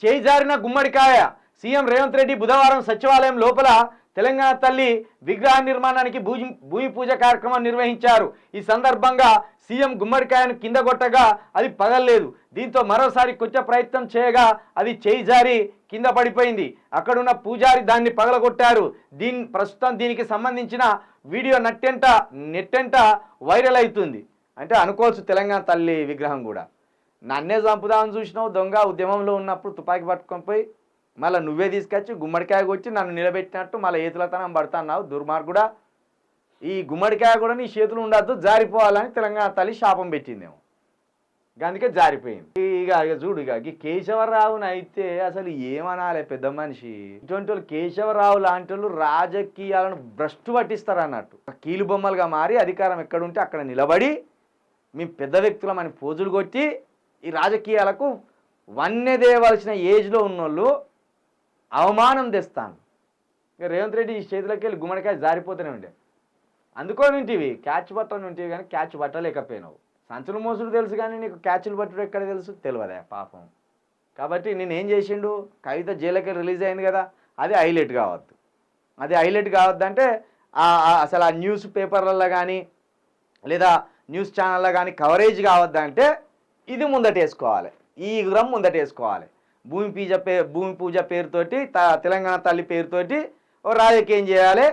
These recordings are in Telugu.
చేయి జారిన గుమ్మడికాయ. సీఎం రేవంత్ రెడ్డి బుధవారం సచివాలయం లోపల తెలంగాణ తల్లి విగ్రహ నిర్మాణానికి భూమి పూజ కార్యక్రమం నిర్వహించారు. ఈ సందర్భంగా సీఎం గుమ్మడికాయను కింద కొట్టగా అది పగలలేదు. దీంతో మరోసారి కొత్త ప్రయత్నం చేయగా అది చేయి జారి కింద పడిపోయింది. అక్కడున్న పూజారి దాన్ని పగలగొట్టారు. ప్రస్తుతం దీనికి సంబంధించిన వీడియో నెట్టెంట వైరల్ అవుతుంది. అంటే అనుకోవచ్చు తెలంగాణ తల్లి విగ్రహం కూడా. నన్నే చంపుదామని చూసినావు దొంగ, ఉద్యమంలో ఉన్నప్పుడు తుపాకీ పట్టుకొని పోయి మళ్ళీ నువ్వే తీసుకొచ్చి గుమ్మడికాయ కొచ్చి నన్ను నిలబెట్టినట్టు మళ్ళీ ఏతులతనం పడుతున్నావు దుర్మార్గుడా. ఈ గుమ్మడికాయ కూడా నీ చేతులు ఉండద్దు, జారిపోవాలని తెలంగాణ తల్లి శాపం పెట్టిందేమో, అందుకే జారిపోయింది. ఇక చూడు, ఇక కేశవరావుని అయితే అసలు ఏమనాలి పెద్ద మనిషి. ఇటువంటి వాళ్ళు కేశవరావు లాంటి వాళ్ళు రాజకీయాలను భ్రష్టు పట్టిస్తారు అన్నట్టు. కీలు బొమ్మలుగా మారి అధికారం ఎక్కడుంటే అక్కడ నిలబడి మేము పెద్ద వ్యక్తులమని పోజులు కొట్టి ఈ రాజకీయాలకు వన్నెదేవలసిన ఏజ్లో ఉన్నోళ్ళు అవమానం తెస్తాను. ఇక రేవంత్ రెడ్డి ఈ చేతిలోకి వెళ్ళి గుమ్మడికాయ జారిపోతూనే ఉండే. అందుకోనింటివి క్యాచ్ పట్టని ఉంటివి కానీ క్యాచ్ పట్టలేకపోయినావు. సంచులు మోసుడు తెలుసు కానీ నీకు క్యాచ్లు పట్టుడు ఎక్కడ తెలుసు, తెలియదా పాపం. కాబట్టి నేనేం చేసిండు, కవిత జైలుకి రిలీజ్ అయింది కదా, అది హైలైట్ కావద్దు. అది హైలైట్ కావద్దంటే అసలు ఆ న్యూస్ పేపర్లలో కానీ లేదా న్యూస్ ఛానల్లో కానీ కవరేజ్ కావద్దంటే ఇది ముందటేసుకోవాలి, ఈ విగ్రహం ముందటేసుకోవాలి. భూమి పూజ పేరుతోటి తెలంగాణ తల్లి పేరుతోటి ఓ రాజకీయం చేయాలి,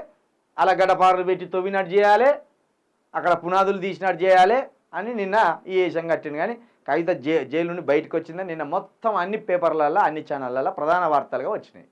అలా గడపారలు పెట్టి తవ్వినట్టు చేయాలి, అక్కడ పునాదులు తీసినట్టు చేయాలి అని నిన్న ఈ వేషం కట్టింది. కానీ కవిత జైలు నుండి బయటకు వచ్చిందని నిన్న మొత్తం అన్ని పేపర్లలో అన్ని ఛానళ్ళలో ప్రధాన వార్తలుగా వచ్చినాయి.